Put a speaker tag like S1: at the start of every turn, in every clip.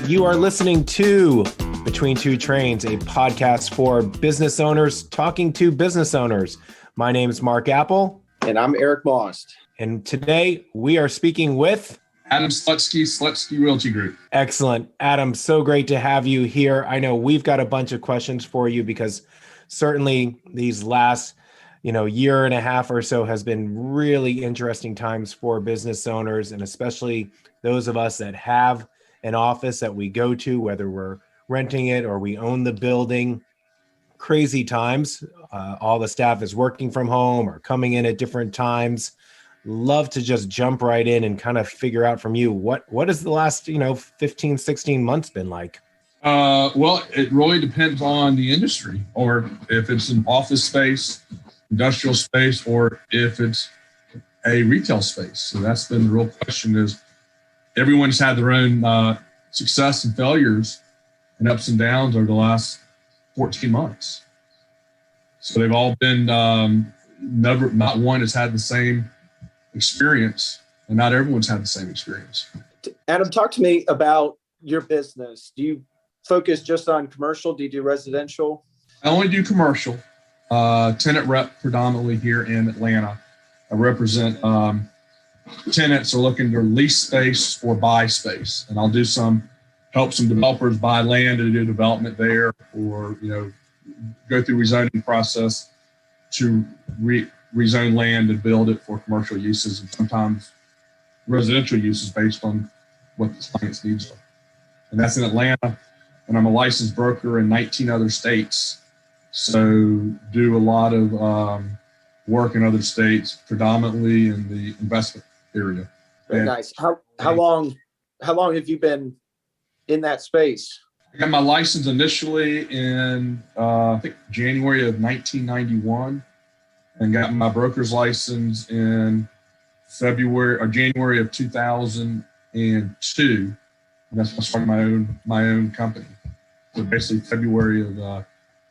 S1: You are listening to Between Two Trains, a podcast for business owners talking to business owners. My name is Mark Apple.
S2: And I'm Eric Most.
S1: And today we are speaking with
S3: Adam Slutsky, Slutsky Realty Group.
S1: Excellent. Adam, so great to have you here. I know we've got a bunch of questions for you because certainly these last year and a half or so has been really interesting times for business owners, and especially those of us that have an office that we go to, whether we're renting it or we own the building. Crazy times. All the staff is working from home or coming in at different times. Love to just jump right in and kind of figure out from you, what has the last 15, 16 months been like?
S3: Well, it really depends on the industry, or if it's an office space, industrial space, or if it's a retail space. So that's been the real question. Is everyone's had their own success and failures and ups and downs over the last 14 months. So they've all been, not one has had the same experience, and not everyone's had the same experience.
S2: Adam, talk to me about your business. Do you focus just on commercial? Do you do residential?
S3: I only do commercial, tenant rep predominantly here in Atlanta. I represent tenants are looking to lease space or buy space, and I'll do help some developers buy land to do development there, or go through rezoning process to rezone land and build it for commercial uses, and sometimes residential uses based on what the client's needs are. And that's in Atlanta, and I'm a licensed broker in 19 other states, so do a lot of work in other states, predominantly in the investment area.
S2: Very nice. How long have you been in that space?
S3: I got my license initially in I think January of 1991, and got my broker's license in February or January of 2002. And that's when I started my own company. So basically February of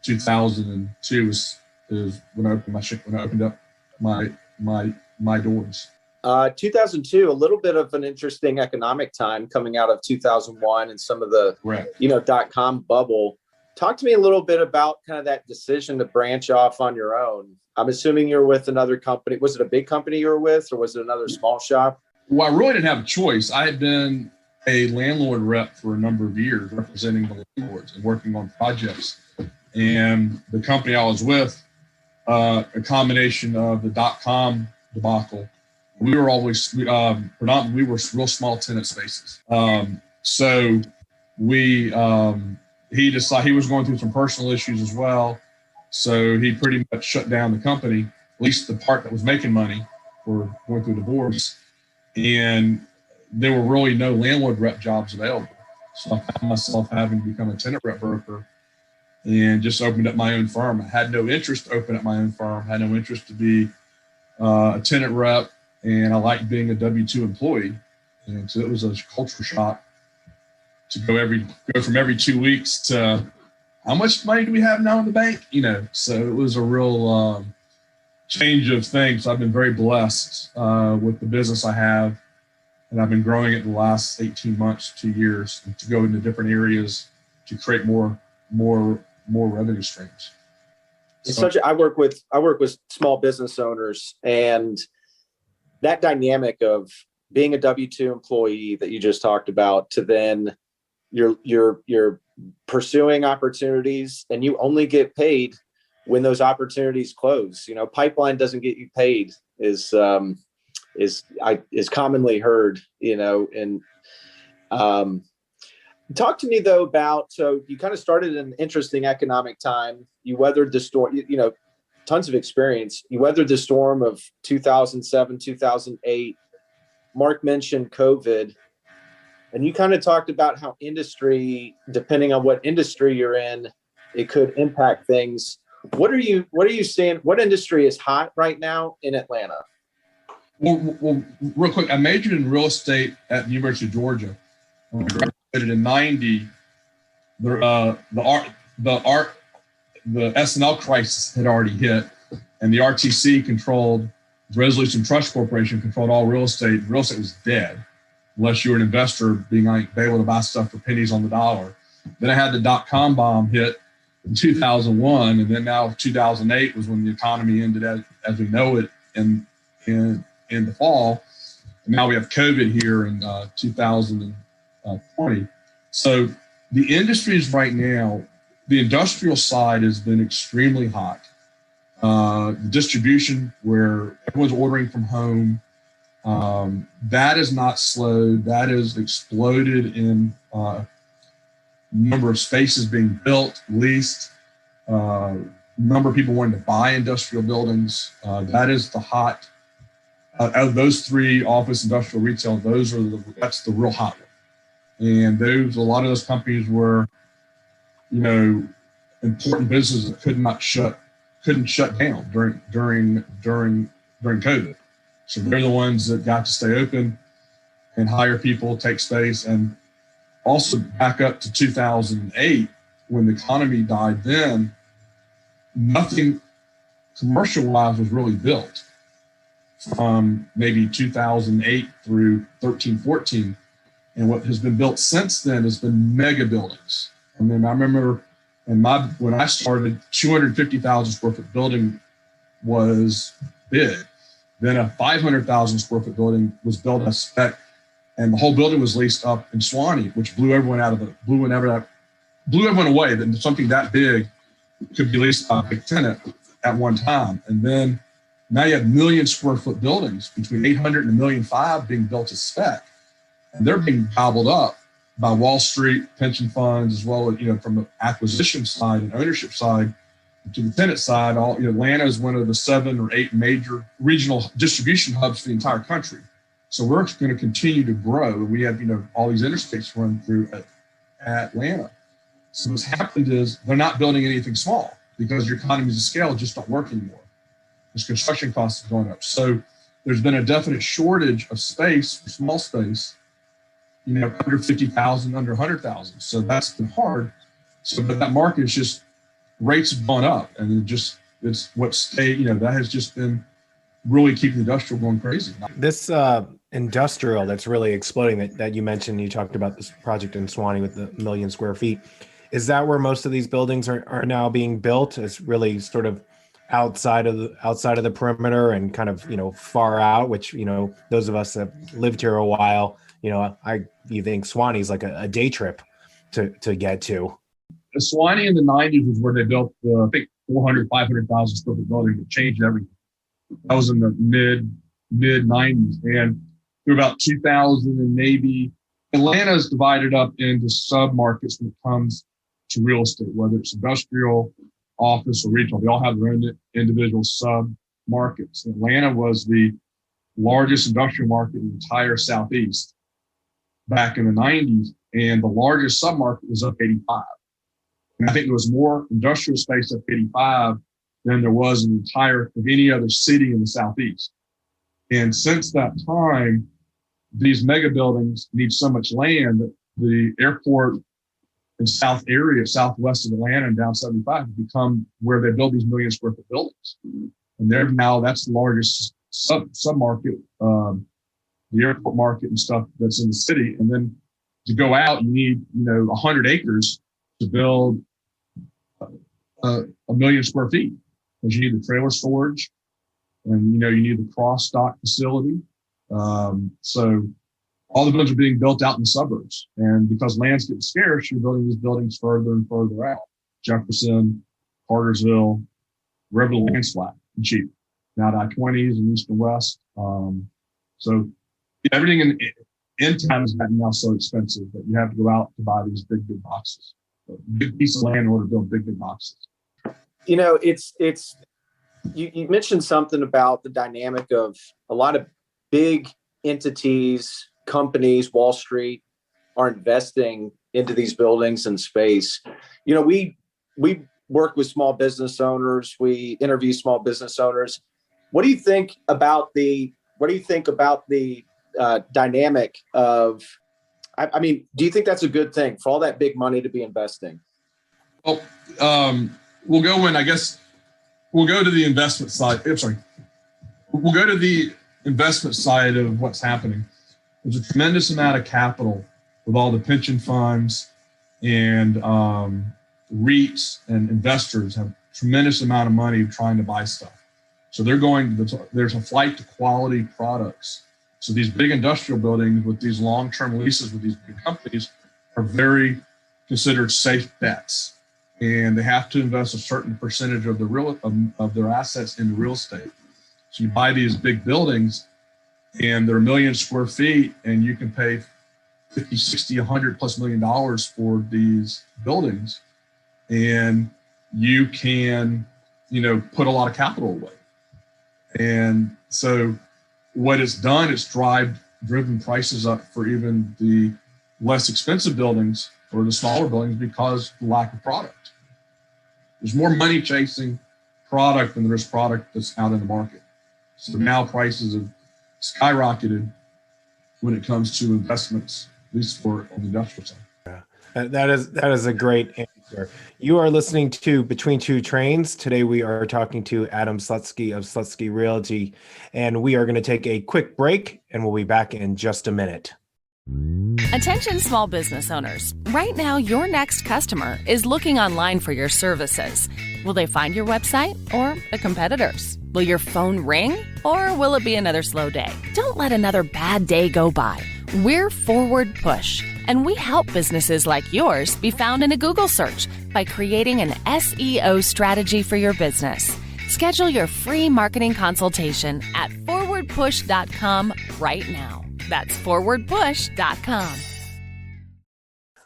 S3: 2002 is when I opened up my doors.
S2: 2002, a little bit of an interesting economic time coming out of 2001 and some of the, .com bubble. Talk to me a little bit about kind of that decision to branch off on your own. I'm assuming you're with another company. Was it a big company you were with, or was it another small shop?
S3: Well, I really didn't have a choice. I had been a landlord rep for a number of years, representing the landlords and working on projects. And the company I was with, a combination of the .com debacle. We were always predominantly, we were real small tenant spaces. So he decided he was going through some personal issues as well. So he pretty much shut down the company, at least the part that was making money, for going through divorce. And there were really no landlord rep jobs available. So I found myself having to become a tenant rep broker and just opened up my own firm. I had no interest to open up my own firm, had no interest to be a tenant rep. And I liked being a W-2 employee. And so it was a culture shock to go from every 2 weeks to how much money do we have now in the bank? So it was a real change of things. So I've been very blessed with the business I have. And I've been growing it the last 18 months, 2 years, to go into different areas to create more revenue streams.
S2: I work with small business owners, and that dynamic of being a W-2 employee that you just talked about, to then you're pursuing opportunities, and you only get paid when those opportunities close. Pipeline doesn't get you paid is commonly heard. Talk to me though about, so you kind of started an interesting economic time. You weathered the storm. Tons of experience. You weathered the storm of 2007, 2008. Mark mentioned COVID, and you kind of talked about how industry, depending on what industry you're in, it could impact things. What are you seeing? What industry is hot right now in Atlanta?
S3: Well, real quick, I majored in real estate at the University of Georgia. When I graduated in '90, the S&L crisis had already hit, and the RTC the Resolution Trust Corporation controlled all real estate. Real estate was dead. unless you were an investor being able to buy stuff for pennies on the dollar. Then I had the dot-com bomb hit in 2001, and then now 2008 was when the economy ended as we know it in the fall. And now we have COVID here in 2020. So the industries right now, the industrial side has been extremely hot. The distribution where everyone's ordering from home, that is not slowed. That has exploded in number of spaces being built, leased, number of people wanting to buy industrial buildings. That is the hot. Out of those three, office, industrial, retail, that's the real hot one. And a lot of those companies were, important businesses that couldn't shut down during COVID. So they're the ones that got to stay open and hire people, take space. And also back up to 2008, when the economy died, then nothing commercial-wise was really built from maybe 2008 through 13, 14. And what has been built since then has been mega buildings. I mean, I remember when I started, 250,000 square foot building was big. Then a 500,000 square foot building was built as spec, and the whole building was leased up in Swanee, which blew everyone away. That something that big could be leased by a big tenant at one time. And then now you have million square foot buildings between 800 and 1,500,000 being built as spec, and they're being gobbled up by Wall Street pension funds, as well as, from the acquisition side and ownership side to the tenant side. Atlanta is one of the 7 or 8 major regional distribution hubs for the entire country. So we're going to continue to grow. We have, all these interstates run through Atlanta. So what's happened is they're not building anything small because your economies of scale just don't work anymore. There's construction costs going up. So there's been a definite shortage of space, for small space, under 50,000, under 100,000. So that's been hard. So, but that market is just, rates have gone up, and it's what stayed, that has just been really keeping the industrial going crazy.
S1: This industrial that's really exploding that you mentioned, you talked about this project in Swanee with the 1,000,000 square feet. Is that where most of these buildings are now being built? It's really sort of outside of the perimeter and kind of, far out, which, those of us that lived here a while, you think Swanee's like a day trip to get to.
S3: Swanee in the 90s was where they built I think 400, 500,000 square foot building that changed everything. That was in the mid 90s. And through about 2000 and maybe, Atlanta's divided up into sub-markets when it comes to real estate, whether it's industrial, office, or retail. They all have their own individual sub-markets. Atlanta was the largest industrial market in the entire Southeast back in the 90s, and the largest sub-market was up 85. And I think there was more industrial space up 85 than there was in the entire of any other city in the Southeast. And since that time, these mega buildings need so much land that the airport in southwest of Atlanta and down 75 have become where they build these 1,000,000 square foot buildings. And that's the largest sub-market, the airport market and stuff that's in the city. And then to go out, you need, 100 acres to build 1,000,000 square feet, because you need the trailer storage, and you need the cross dock facility. So all the buildings are being built out in the suburbs, and because land's getting scarce, you're building these buildings further and further out. Jefferson, Cartersville, wherever the land's flat and cheap. Now I-20s and east and west. So everything in town has gotten now so expensive that you have to go out to buy these big boxes. Big piece of land in order to build big boxes.
S2: It's you mentioned something about the dynamic of a lot of big entities, companies, Wall Street are investing into these buildings and space. We work with small business owners. We interview small business owners. What do you think about the dynamic of, do you think that's a good thing for all that big money to be investing?
S3: Well, we'll go to the investment side. I'm sorry. We'll go to the investment side of what's happening. there's a tremendous amount of capital with all the pension funds and REITs and investors have tremendous amount of money trying to buy stuff. So there's a flight to quality products. So these big industrial buildings with these long-term leases with these big companies are very considered safe bets. And they have to invest a certain percentage of of their assets into real estate. So you buy these big buildings and they're 1 million square feet and you can pay 50, 60, $100+ million for these buildings. And you can, put a lot of capital away. And so what it's done is driven prices up for even the less expensive buildings or the smaller buildings because of the lack of product. There's more money chasing product than there is product that's out in the market. So now prices have skyrocketed when it comes to investments, at least on the industrial side.
S1: That is a great answer. You are listening to Between Two Trains. Today we are talking to Adam Slutsky of Slutsky Realty, and we are going to take a quick break, and we'll be back in just a minute.
S4: Attention small business owners. Right now, your next customer is looking online for your services. Will they find your website or a competitor's? Will your phone ring or will it be another slow day? Don't let another bad day go by. We're Forward Push, and we help businesses like yours be found in a Google search by creating an SEO strategy for your business. Schedule your free marketing consultation at forwardpush.com right now. That's forwardpush.com.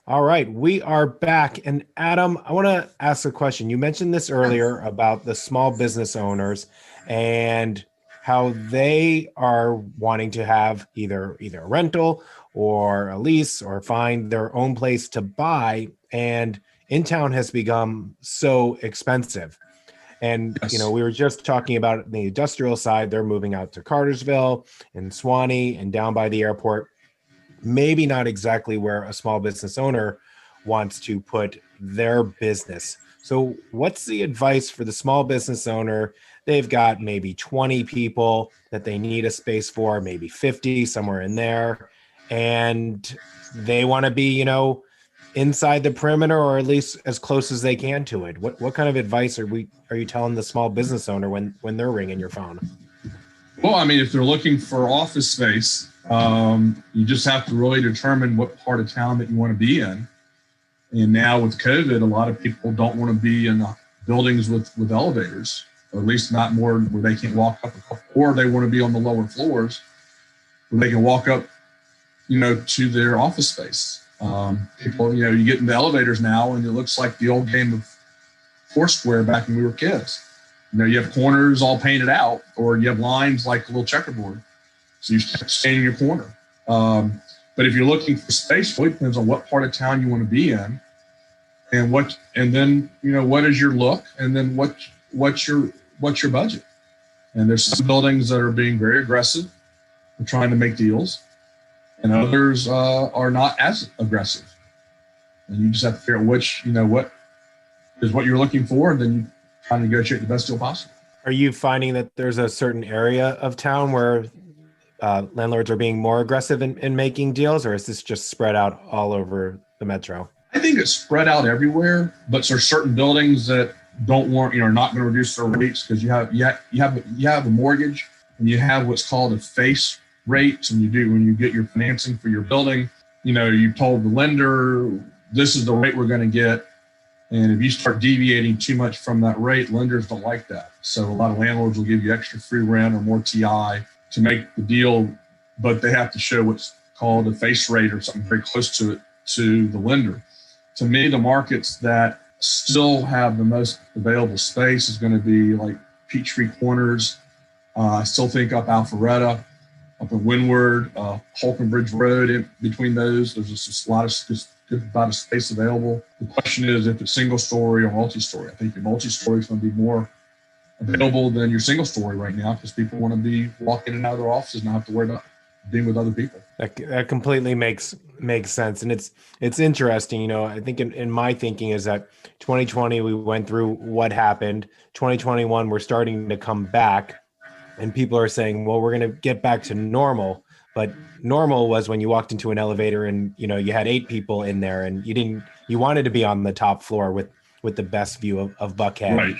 S1: All right, we are back. And Adam, I want to ask a question. You mentioned this earlier about the small business owners and how they are wanting to have either a rental or a lease or find their own place to buy. And in town has become so expensive. And,
S3: Yes.
S1: We were just talking about the industrial side. They're moving out to Cartersville and Swanee and down by the airport. Maybe not exactly where a small business owner wants to put their business. So what's the advice for the small business owner? They've got maybe 20 people that they need a space for, maybe 50, somewhere in there. And they want to be, inside the perimeter or at least as close as they can to it. What kind of advice are you telling the small business owner when they're ringing your phone?
S3: Well, I mean, if they're looking for office space, you just have to really determine what part of town that you want to be in. And now with COVID, a lot of people don't want to be in buildings with elevators, or at least not more where they can't walk up, or they want to be on the lower floors where they can walk up, to their office space. People, you get into elevators now and it looks like the old game of Foursquare back when we were kids. You have corners all painted out, or you have lines like a little checkerboard. So you stay in your corner. But if you're looking for space, it really depends on what part of town you want to be in, and then what is your look, and then what's your budget. And there's some buildings that are being very aggressive and trying to make deals, and others are not as aggressive. And you just have to figure out which, what is what you're looking for, and then you try to negotiate the best deal possible.
S1: Are you finding that there's a certain area of town where landlords are being more aggressive in making deals, or is this just spread out all over the metro?
S3: I think it's spread out everywhere, but there's certain buildings that don't want, are not going to reduce their rates because you have a mortgage and you have what's called a face rate. And when you get your financing for your building, you told the lender, this is the rate we're going to get. And if you start deviating too much from that rate, lenders don't like that. So a lot of landlords will give you extra free rent or more TI to make the deal, but they have to show what's called a face rate or something very close to it to the lender. To me, the markets that still have the most available space is going to be like Peachtree Corners. I still think up Alpharetta, up in Windward, Holcomb Bridge Road. In between those, there's just a lot of good amount of space available. The question is if it's single story or multi-story. I think your multi-story is going to be more available than your single story right now because people want to be walking in and out of their offices and not have to worry about being with other people.
S1: That completely makes sense. And it's interesting, I think in my thinking is that 2020, we went through what happened. 2021, we're starting to come back and people are saying, well, we're going to get back to normal. But normal was when you walked into an elevator and, you had 8 people in there and you wanted to be on the top floor with the best view of Buckhead.
S3: Right.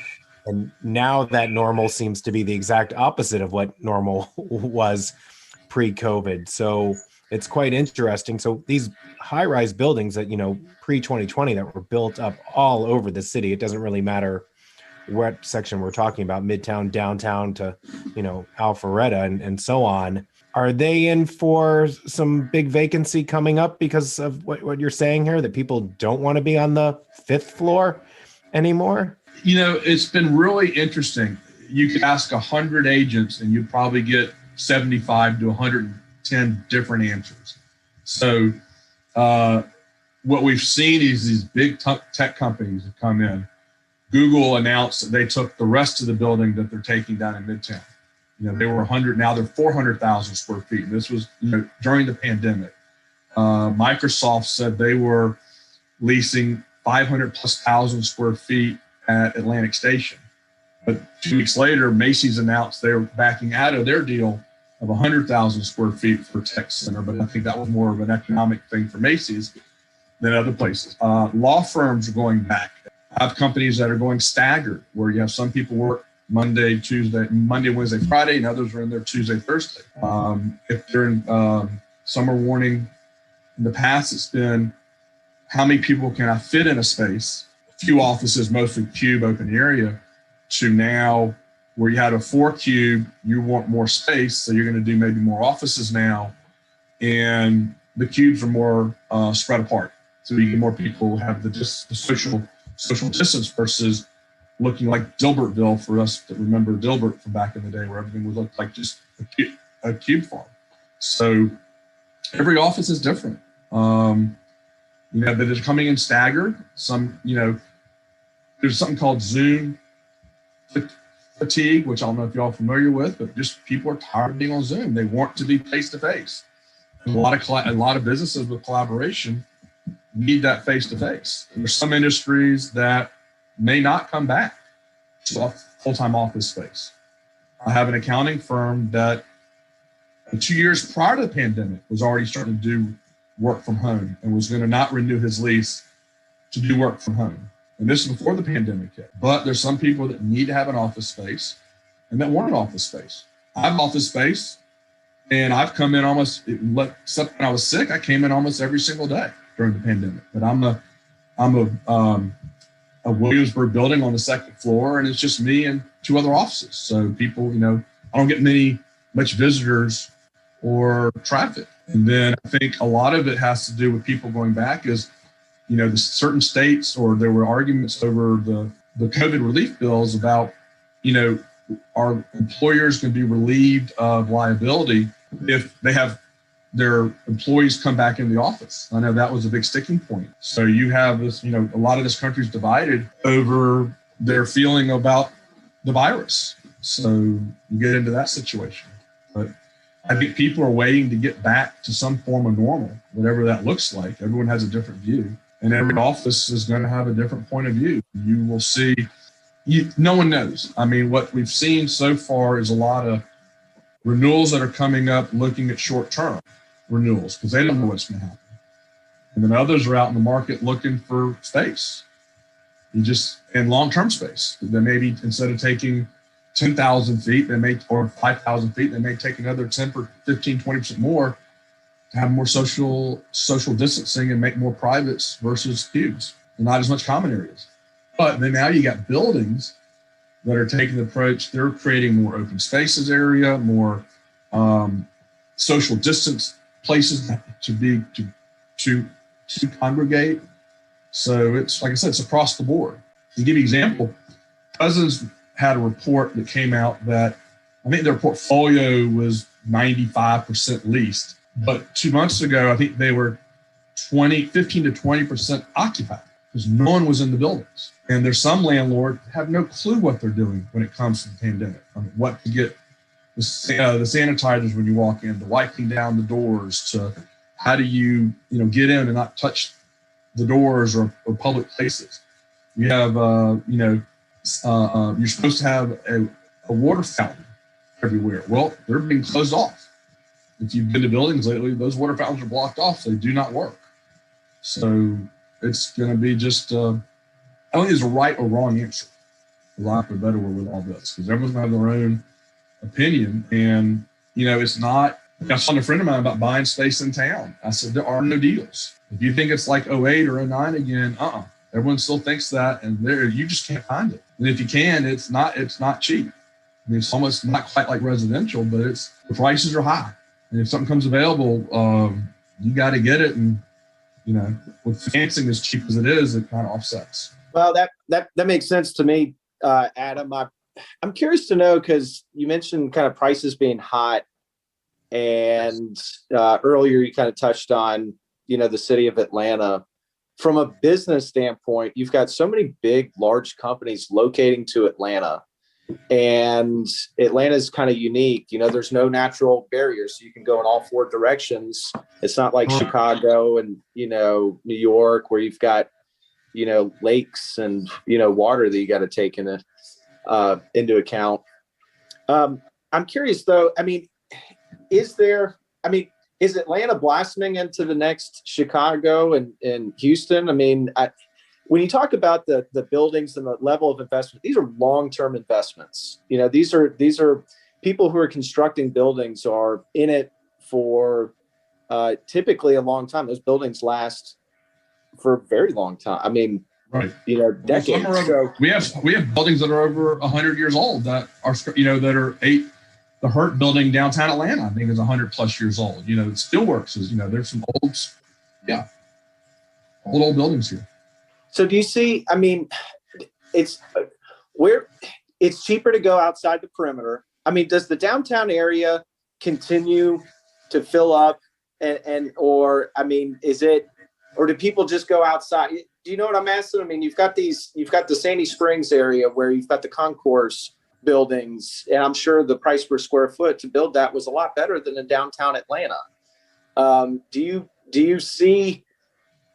S1: And now that normal seems to be the exact opposite of what normal was pre-COVID. So it's quite interesting. So these high-rise buildings that, pre-2020 that were built up all over the city, it doesn't really matter what section we're talking about, Midtown, downtown to, Alpharetta and so on. Are they in for some big vacancy coming up because of what you're saying here, that people don't want to be on the 5th floor anymore?
S3: It's been really interesting. You could ask 100 agents and you'd probably get 75 to 110 different answers. So what we've seen is these big tech companies have come in. Google announced that they took the rest of the building that they're taking down in Midtown. They were 100, now they're 400,000 square feet. And this was during the pandemic. Microsoft said they were leasing 500,000+ square feet at Atlantic Station. But 2 weeks later, Macy's announced they were backing out of their deal of 100,000 square feet for a tech center. But I think that was more of an economic thing for Macy's than other places. Law firms are going back. I have companies that are going staggered, where you have some people work Monday, Wednesday, Friday, and others are in there Tuesday, Thursday. If they're in summer warning, in the past, it's been how many people can I fit in a space? A few offices, mostly cube open area, to now where you had a 4 cube, you want more space, so you're going to do maybe more offices now, and the cubes are more spread apart, so you get more people have the social distance versus looking like Dilbertville for us that remember Dilbert from back in the day, where everything would look like just a cube farm. So every office is different. But it's coming in staggered. Some, there's something called Zoom fatigue, which I don't know if y'all are familiar with, but just people are tired of being on Zoom. They want to be face to face. A lot of businesses with collaboration need that face to face. There's some industries that may not come back to a full-time office space. I have an accounting firm that 2 years prior to the pandemic was already starting to do work from home and was going to not renew his lease to do work from home. And this is before the pandemic hit. But there's some people that need to have an office space and that want an office space. I have office space, and I've come in except when I was sick, I came in almost every single day during the pandemic. But I'm a Williamsburg building on the 2nd floor, and it's just me and 2 other offices. So people, I don't get much visitors or traffic. And then I think a lot of it has to do with people going back is, the certain states, or there were arguments over the COVID relief bills about, are employers going to be relieved of liability if they have their employees come back in the office? I know that was a big sticking point. So you have this, a lot of this country's divided over their feeling about the virus. So you get into that situation. But I think people are waiting to get back to some form of normal, whatever that looks like. Everyone has a different view, and every office is going to have a different point of view. You will see, no one knows. I mean, what we've seen so far is a lot of renewals that are coming up looking at short-term renewals because they don't know what's going to happen. And then others are out in the market looking for space. And long-term space. They maybe, instead of taking 10,000 feet, or 5,000 feet, they may take another 10 or 15, 20% more to have more social distancing and make more privates versus cubes and not as much common areas. But then now you got buildings that are taking the approach, they're creating more open spaces area, more social distance places to congregate. So it's, like I said, it's across the board. To give you an example, Cousins had a report that came out that I think their portfolio was 95% leased. But 2 months ago, I think they were 15 to 20% occupied because no one was in the buildings. And there's some landlords have no clue what they're doing when it comes to the pandemic. I mean, what to get the sanitizers when you walk in, to wiping down the doors, to how do you get in and not touch the doors or public places. You have you're supposed to have a water fountain everywhere. Well, they're being closed off. if you've been to buildings lately, those water fountains are blocked off. So they do not work. So it's going to be just, I don't think there's a right or wrong answer, for lack of a better word, with all this, because everyone's going to have their own opinion. And, it's not, I was talking to a friend of mine about buying space in town. I said, there are no deals. If you think it's like '08 or '09 again, everyone still thinks that, and you just can't find it. And if you can, it's not cheap. I mean, it's almost not quite like residential, but the prices are high. And if something comes available, you got to get it. And, with financing as cheap as it is, it kind of offsets.
S2: Well, that makes sense to me, Adam. I'm curious to know, because you mentioned kind of prices being hot, and earlier you kind of touched on, the city of Atlanta. From a business standpoint, you've got so many big, large companies locating to Atlanta, and Atlanta is kind of unique. There's no natural barriers, so you can go in all four directions. It's not like Chicago and, New York, where you've got, lakes and, water that you got to take into account. I'm curious though, is Atlanta blossoming into the next Chicago and Houston? When you talk about the buildings and the level of investment, these are long-term investments. These are people who are constructing buildings are in it for typically a long time. Those buildings last for a very long time.
S3: Right.
S2: Decades.
S3: Well, we have buildings that are over 100 years old that are, that are the Hurt building downtown Atlanta, I think, is 100 plus years old. It still works. There's some old buildings here.
S2: So do you see, it's cheaper to go outside the perimeter. Does the downtown area continue to fill up or do people just go outside? Do you know what I'm asking? You've got the Sandy Springs area where you've got the concourse buildings, and I'm sure the price per square foot to build that was a lot better than in downtown Atlanta. Do you see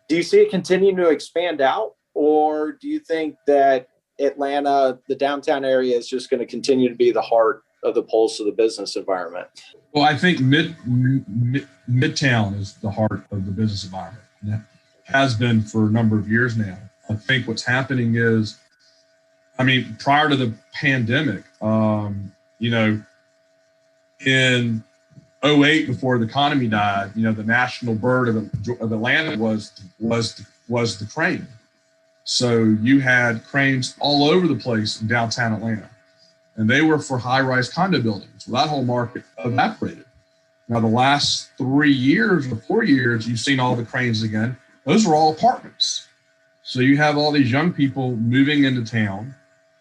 S2: it continuing to expand out, or do you think that Atlanta, the downtown area, is just going to continue to be the heart of the pulse of the business environment?
S3: Well, I think Midtown is the heart of the business environment. And that has been for a number of years now. I think what's happening is, prior to the pandemic, in '08, before the economy died, the national bird of Atlanta was the crane. So you had cranes all over the place in downtown Atlanta, and they were for high-rise condo buildings. Well, that whole market evaporated. Now, the last 3 years or 4 years, you've seen all the cranes again. Those are all apartments. So you have all these young people moving into town.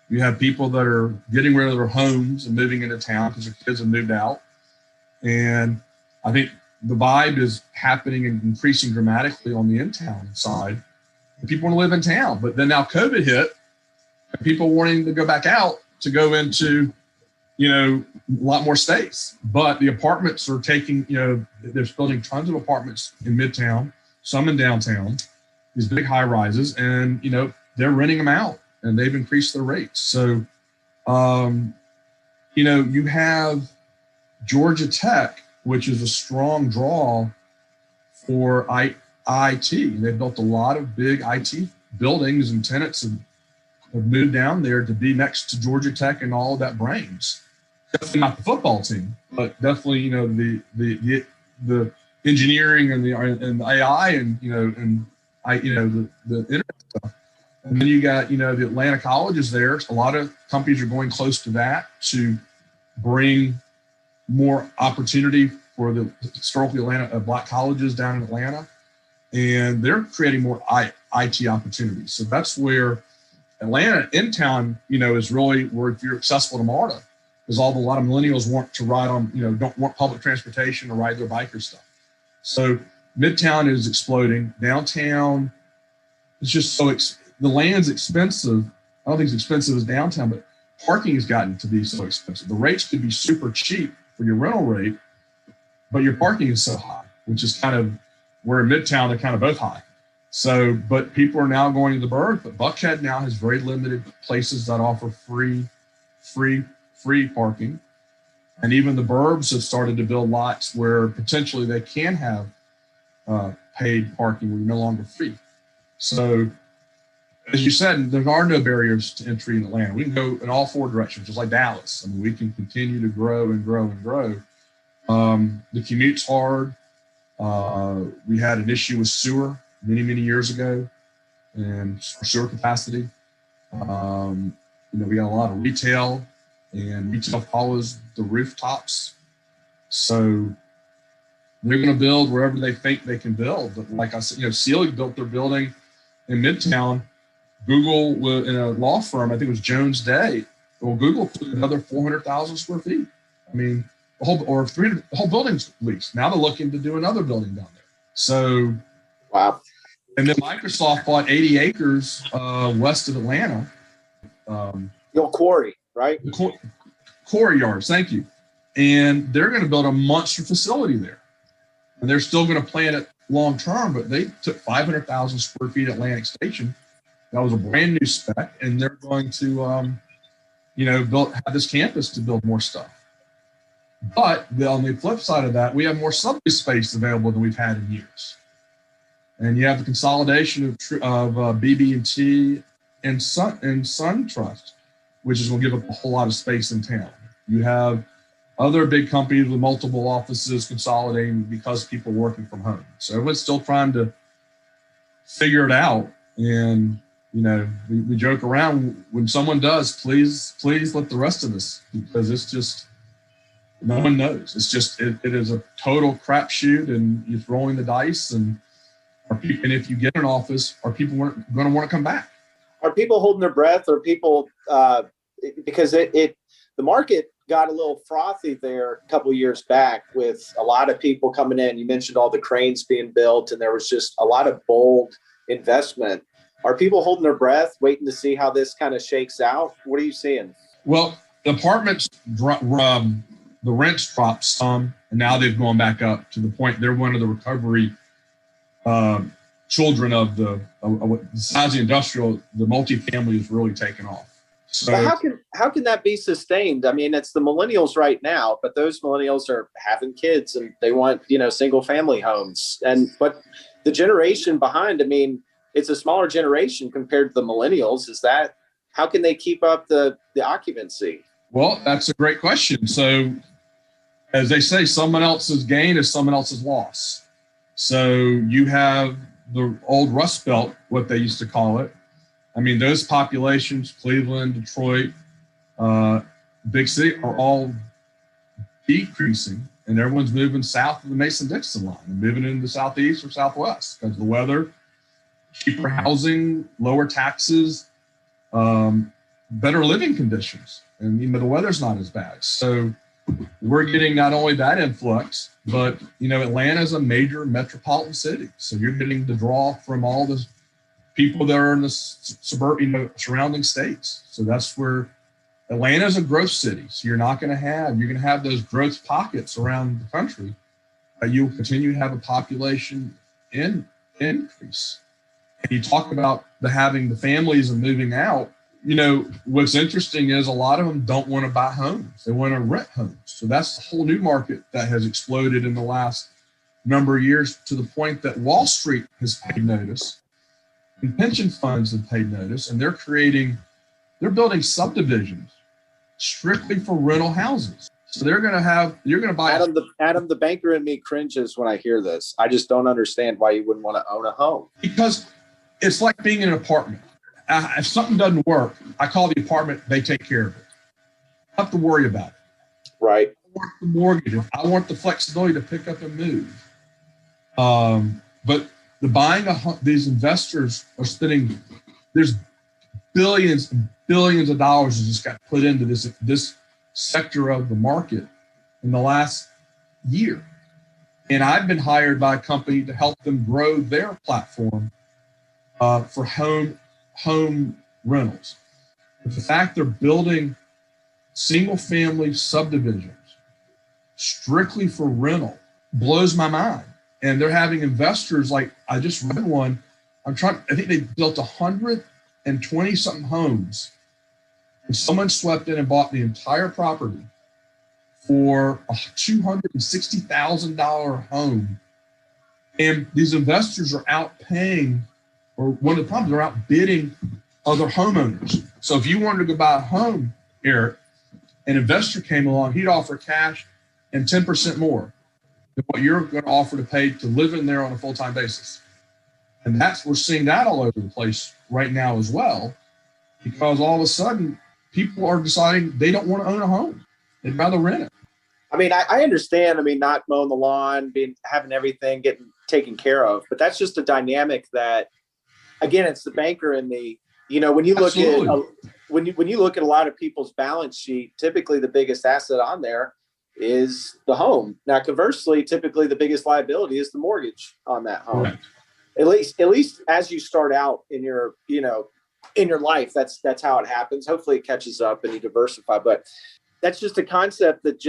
S3: You have people that are getting rid of their homes and moving into town because their kids have moved out. And I think the vibe is happening and increasing dramatically on the in-town side. And people want to live in town. But then now COVID hit, and people wanting to go back out to go into, a lot more space. But the apartments are taking, they're building tons of apartments in Midtown, some in downtown, these big high rises, and, they're renting them out. And they've increased their rates. So, you have Georgia Tech, which is a strong draw for IT. They've built a lot of big IT buildings, and tenants have moved down there to be next to Georgia Tech and all of that brings. Definitely not the football team, but definitely, the engineering and the AI and the internet stuff. And then you got, the Atlanta colleges there. A lot of companies are going close to that to bring more opportunity for the historically Atlanta Black colleges down in Atlanta. And they're creating more IT opportunities. So that's where Atlanta in town, is really where if you're accessible to MARTA, because a lot of millennials want to ride on, don't want public transportation or ride their bike or stuff. So Midtown is exploding. Downtown is just the land's expensive. I don't think it's expensive as downtown, but parking has gotten to be so expensive. The rates could be super cheap for your rental rate, but your parking is so high, which is kind of where in Midtown, they're kind of both high. So, but people are now going to the Burg, but Buckhead now has very limited places that offer free parking. And even the burbs have started to build lots where potentially they can have paid parking where you're no longer free. So, as you said, there are no barriers to entry in Atlanta. We can go in all four directions, just like Dallas. I mean, we can continue to grow and grow and grow. The commute's hard. We had an issue with sewer many years ago and sewer capacity. We got a lot of retail, and retail follows the rooftops. So they're going to build wherever they think they can build. But like I said, Sealy built their building in Midtown. Google, in a law firm, I think it was Jones Day. Well, Google put another 400,000 square feet. I mean, the whole building's leased. Now they're looking to do another building down there. So,
S2: wow. And
S3: then Microsoft bought 80 acres west of Atlanta.
S2: The old quarry, right?
S3: Quarry yards, thank you. And they're going to build a monster facility there. And they're still going to plan it long term, but they took 500,000 square feet at Atlantic Station. That was a brand new spec, and they're going to, have this campus to build more stuff. But on the flip side of that, we have more sublease space available than we've had in years. And you have the consolidation of BB&T and SunTrust, which is going to give up a whole lot of space in town. You have other big companies with multiple offices consolidating because people are working from home. So everyone's still trying to figure it out. And we joke around, when someone does, please let the rest of us, because it's just, no one knows. It's just, it is a total crapshoot, and you're throwing the dice. And if you get an office, are people going to want to come back?
S2: Are people holding their breath? Or people, because the market got a little frothy there a couple of years back with a lot of people coming in. You mentioned all the cranes being built, and there was just a lot of bold investment. Are people holding their breath, waiting to see how this kind of shakes out? What are you seeing?
S3: Well, the apartments, the rents dropped some, and now they've gone back up to the point they're one of the recovery children of the besides the industrial. The multifamily is really taken off. So
S2: how can that be sustained? I mean, it's the millennials right now, but those millennials are having kids and they want single family homes. But the generation behind, I mean, it's a smaller generation compared to the millennials. How can they keep up the occupancy?
S3: Well, that's a great question. So, as they say, someone else's gain is someone else's loss. So you have the old Rust Belt, what they used to call it. I mean, those populations, Cleveland, Detroit, big city, are all decreasing, and everyone's moving south of the Mason-Dixon line and moving into the southeast or southwest because of the weather, cheaper housing, lower taxes, better living conditions, and the weather's not as bad. So we're getting not only that influx, but Atlanta is a major metropolitan city, so you're getting the draw from all the people that are in the surrounding states. So that's where Atlanta is a growth city. So you're going to have those growth pockets around the country. You'll continue to have a population increase. And you talk about having the families and moving out. What's interesting is a lot of them don't want to buy homes. They want to rent homes. So that's the whole new market that has exploded in the last number of years, to the point that Wall Street has paid notice and pension funds have paid notice, and they're building subdivisions strictly for rental houses. So you're going to buy.
S2: Adam, the banker in me cringes when I hear this. I just don't understand why you wouldn't want to own a home.
S3: Because it's like being in an apartment. If something doesn't work, I call the apartment, they take care of it. I don't have to worry about it.
S2: Right.
S3: I want the mortgage. I want the flexibility to pick up and move. But these investors are spending, there's billions and billions of dollars that just got put into this sector of the market in the last year. And I've been hired by a company to help them grow their platform for home rentals. But the fact they're building single family subdivisions strictly for rental blows my mind. And they're having investors, like I just read one, I think they built 120 something homes, and someone swept in and bought the entire property for a $260,000 home. And these investors are out paying, or one of the problems, they're outbidding other homeowners. So if you wanted to go buy a home, Eric, an investor came along, he'd offer cash and 10% more than what you're going to offer to pay to live in there on a full-time basis. And we're seeing that all over the place right now as well, because all of a sudden people are deciding they don't want to own a home. They'd rather rent it.
S2: I mean, I understand, not mowing the lawn, having everything getting taken care of, but that's just a dynamic that, again, it's the banker and when you look
S3: Absolutely.
S2: at, when you look at a lot of people's balance sheet, typically the biggest asset on there is the home. Now, conversely, typically the biggest liability is the mortgage on that home.
S3: Correct.
S2: At least as you start out in your life, that's how it happens. Hopefully it catches up and you diversify, but that's just a concept that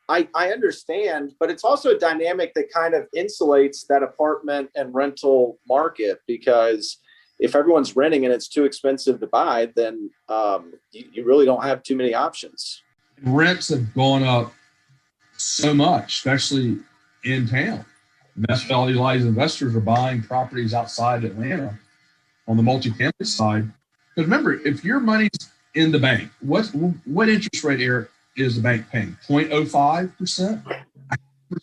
S2: I understand, but it's also a dynamic that kind of insulates that apartment and rental market, because if everyone's renting and it's too expensive to buy, then you really don't have too many options.
S3: Rents have gone up so much, especially in town. And that's why a lot of these investors are buying properties outside Atlanta on the multifamily side. Because remember, if your money's in the bank, what interest rate, Eric, is the bank paying? 0.05%?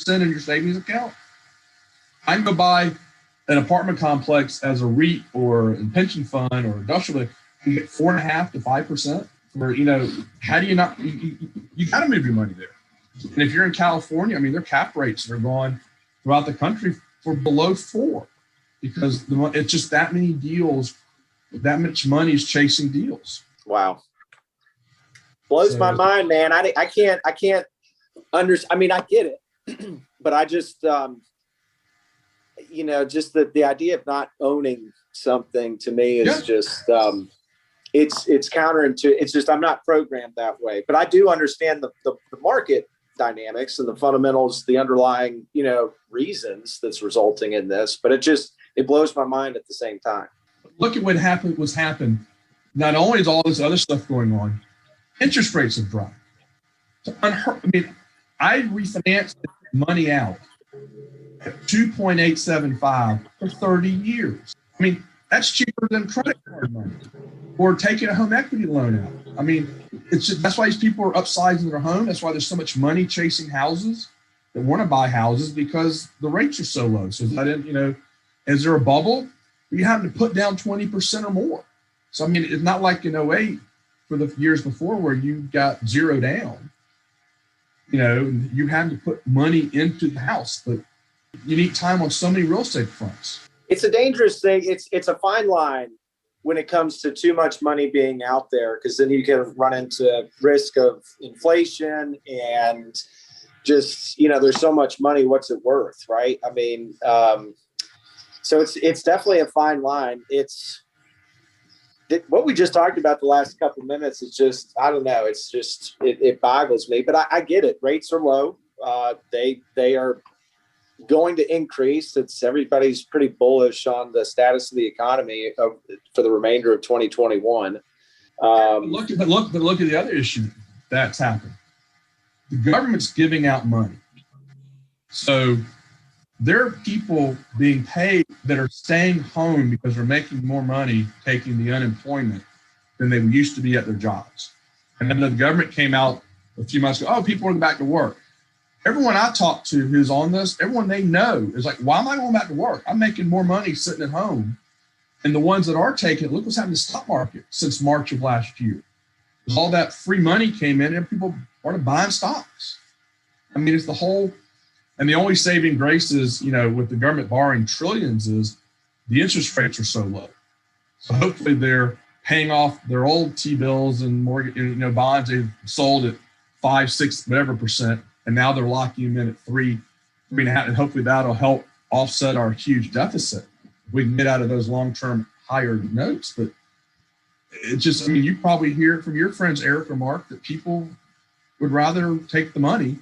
S3: % in your savings account? I can go buy an apartment complex as a REIT or a pension fund or industrial, you get 4.5% to 5%. Where, how do you not, you got to move your money there. And if you're in California, their cap rates are going throughout the country for below 4, because it's just that many deals, that much money is chasing deals.
S2: Wow. Blows my mind, man. I can't understand. I get it, but I just, just the idea of not owning something to me is just, it's counterintuitive. It's just, I'm not programmed that way, but I do understand the market dynamics and the fundamentals, the underlying, reasons that's resulting in this, but it blows my mind at the same time.
S3: Look at what happened. Not only is all this other stuff going on, interest rates have dropped. I refinanced money out at 2.875 for 30 years. That's cheaper than credit card money or taking a home equity loan out. That's why these people are upsizing their home. That's why there's so much money chasing houses that want to buy houses, because the rates are so low. So is there a bubble? You have to put down 20% or more. So, it's not like in 08 for the years before where you got zero down. You had to put money into the house, but you need time on so many real estate fronts.
S2: It's a dangerous thing. It's a fine line when it comes to too much money being out there, because then you can run into risk of inflation and just, there's so much money. What's it worth? Right. So it's definitely a fine line. What we just talked about the last couple of minutes is just, I don't know. It's just, it boggles me, but I get it. Rates are low. They are going to increase. Everybody's pretty bullish on the status of the economy for the remainder of 2021.
S3: Look at the other issue that's happened. The government's giving out money. So there are people being paid that are staying home because they're making more money taking the unemployment than they used to be at their jobs. And then the government came out a few months ago, people are going back to work. Everyone I talk to who's on this, everyone they know is like, why am I going back to work? I'm making more money sitting at home. And the ones that are taking it, look what's happened to the stock market since March of last year. All that free money came in and people started buying stocks. It's the whole, and the only saving grace is, with the government borrowing trillions, is the interest rates are so low. So hopefully they're paying off their old T-bills and mortgage, bonds they've sold at 5, 6, whatever %. And now they're locking them in at 3.5, and hopefully that'll help offset our huge deficit. We can get out of those long-term higher notes, but it's just, you probably hear from your friends, Eric or Mark, that people would rather take the money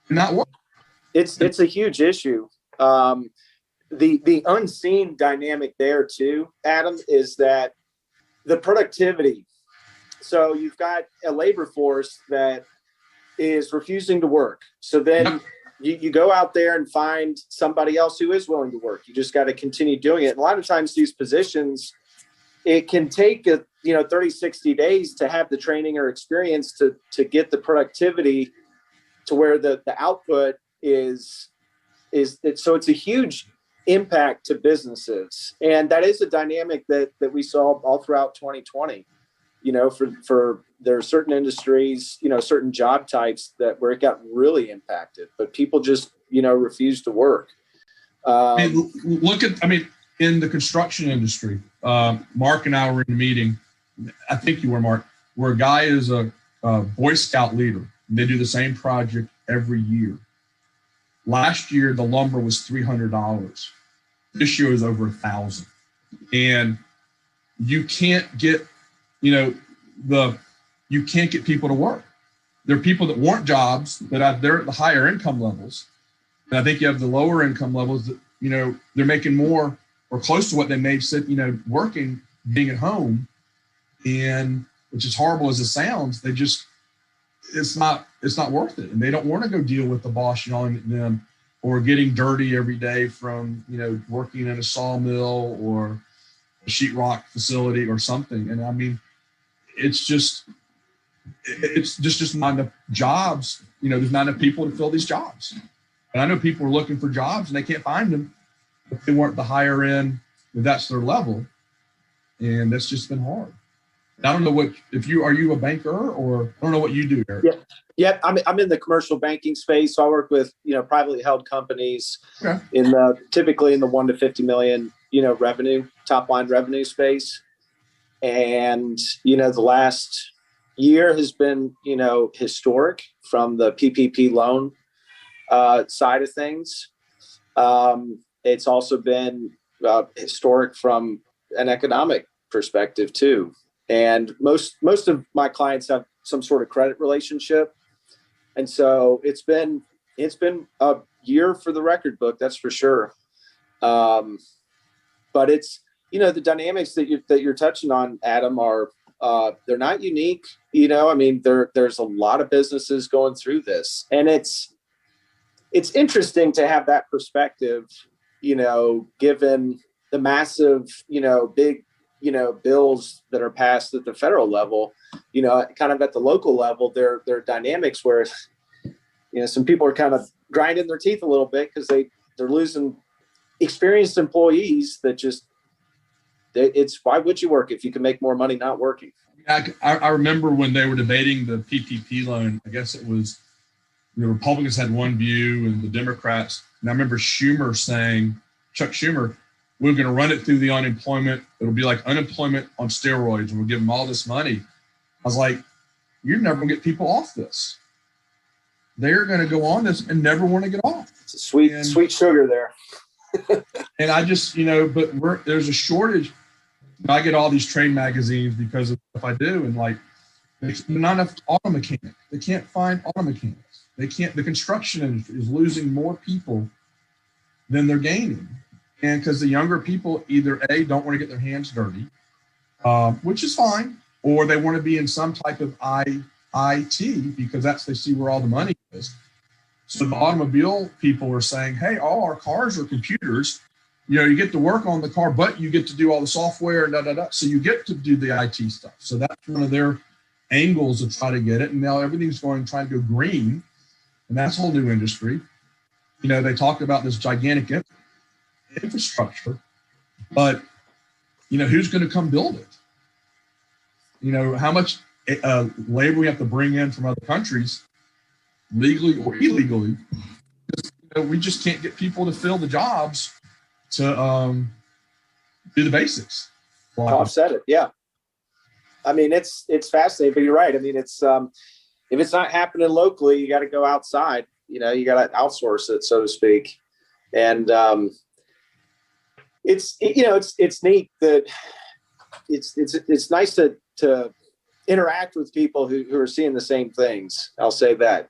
S3: and not work.
S2: It's a huge issue. The unseen dynamic there too, Adam, is that the productivity. So you've got a labor force that is refusing to work. So then you go out there and find somebody else who is willing to work. You just got to continue doing it. And a lot of times these positions, it can take 30, 60 days to have the training or experience to get the productivity to where the output is so it's a huge impact to businesses. And that is a dynamic that we saw all throughout 2020. For there are certain industries, certain job types where it got really impacted, but people just, refuse to work.
S3: In the construction industry, Mark and I were in a meeting. I think you were, Mark, where a guy is a Boy Scout leader. They do the same project every year. Last year, the lumber was $300. This year is over $1,000. And you can't get you can't get people to work. There are people that want jobs, but they're at the higher income levels. And I think you have the lower income levels that, they're making more or close to what they made, working, being at home. And which is horrible as it sounds, it's not worth it. And they don't want to go deal with the boss yelling at them or getting dirty every day from, working in a sawmill or a sheetrock facility or something. And it's just not enough jobs. There's not enough people to fill these jobs. And I know people are looking for jobs and they can't find them if they weren't the higher end, if that's their level. And that's just been hard. And I don't know are you a banker or I don't know what you do, Eric.
S2: Yeah. I'm in the commercial banking space. So I work with, privately held companies typically in the 1 to 50 million, top line revenue space. And, the last year has been, historic from the PPP loan side of things. It's also been historic from an economic perspective too. And most of my clients have some sort of credit relationship. And so it's been a year for the record book, that's for sure. But it's, the dynamics that you're touching on, Adam, are they're not unique. There's a lot of businesses going through this, and it's interesting to have that perspective. Given the massive, big, bills that are passed at the federal level, kind of at the local level, there are dynamics where, some people are kind of grinding their teeth a little bit because they're losing experienced employees that it's why would you work if you can make more money not working?
S3: I remember when they were debating the PPP loan, I guess it was the Republicans had one view and the Democrats. And I remember Chuck Schumer, we're going to run it through the unemployment. It'll be like unemployment on steroids, and we'll give them all this money. I was like, you're never going to get people off this. They're going to go on this and never want to get off.
S2: It's a sweet sugar there.
S3: And I just, there's a shortage. I get all these trade magazines because of stuff I do. And there's not enough auto mechanics. They can't find auto mechanics. The construction industry is losing more people than they're gaining. And because the younger people either A, don't want to get their hands dirty, which is fine, or they want to be in some type of IT because they see where all the money is. So the automobile people are saying, hey, all our cars are computers. You get to work on the car, but you get to do all the software and So you get to do the IT stuff. So that's one of their angles to try to get it. And now everything's trying to go green. And that's a whole new industry. They talk about this gigantic infrastructure, but, who's going to come build it? How much labor we have to bring in from other countries, legally or illegally. We just can't get people to fill the jobs to do the basics.
S2: I've said it. Yeah. It's fascinating, but you're right. It's if it's not happening locally, you got to go outside, you got to outsource it, so to speak. And it's neat that it's nice to interact with people who are seeing the same things. I'll say that.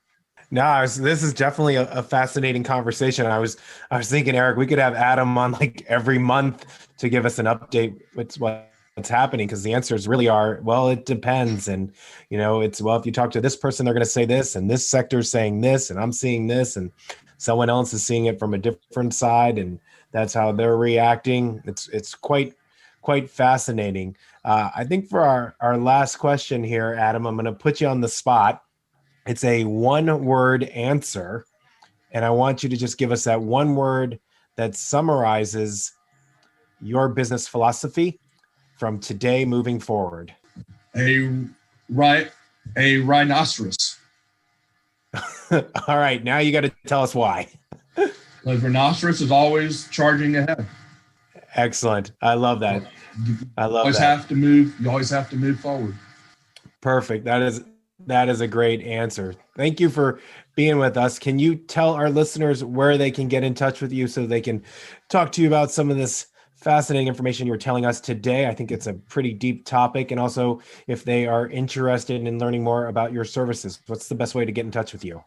S1: No, this is definitely a fascinating conversation. I was thinking, Eric, we could have Adam on every month to give us an update with what's what's happening, because the answers really are, well, it depends. And, it's, well, if you talk to this person, they're going to say this, and this sector is saying this, and I'm seeing this, and someone else is seeing it from a different side, and that's how they're reacting. It's quite fascinating. I think for our last question here, Adam, I'm going to put you on the spot. It's a one-word answer, and I want you to just give us that one word that summarizes your business philosophy from today moving forward.
S3: A rhinoceros.
S1: All right, now you got to tell us why.
S3: The rhinoceros is always charging ahead.
S1: Excellent. I love that.
S3: You always have to move forward.
S1: Perfect. That is a great answer. Thank you for being with us. Can you tell our listeners where they can get in touch with you so they can talk to you about some of this fascinating information you were telling us today? I think it's a pretty deep topic. And also, if they are interested in learning more about your services, what's the best way to get in touch with you?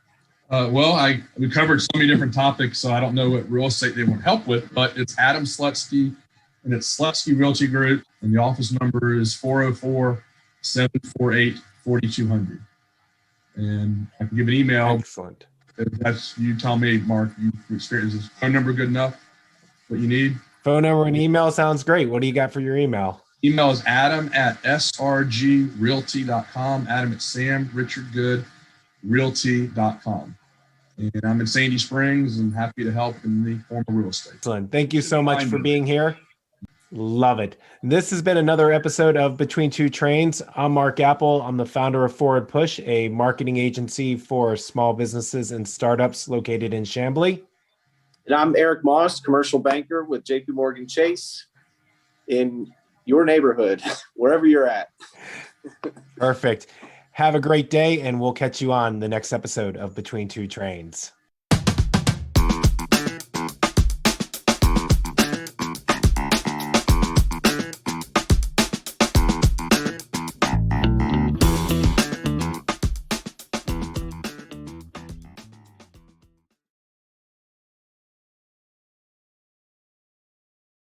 S3: We covered so many different topics, so I don't know what real estate they want help with, but it's Adam Slutsky, and it's Slutsky Realty Group, and the office number is 404-748-4200. And I can give an email.
S1: Excellent.
S3: That's, you tell me, Mark, your experience. Is phone number good enough? What you need?
S1: Phone number and email sounds great. What do you got for your email?
S3: Email is adam@srgrealty.com. Adam at samrichardgoodrealty.com. And I'm in Sandy Springs and happy to help in the form of real estate.
S1: Excellent. Thank you so much for being here. Love it. This has been another episode of Between Two Trains. I'm Mark Apple. I'm the founder of Forward Push, a marketing agency for small businesses and startups located in Chamblee.
S2: And I'm Eric Moss, commercial banker with JP Morgan Chase in your neighborhood, wherever you're at.
S1: Perfect. Have a great day, and we'll catch you on the next episode of Between Two Trains.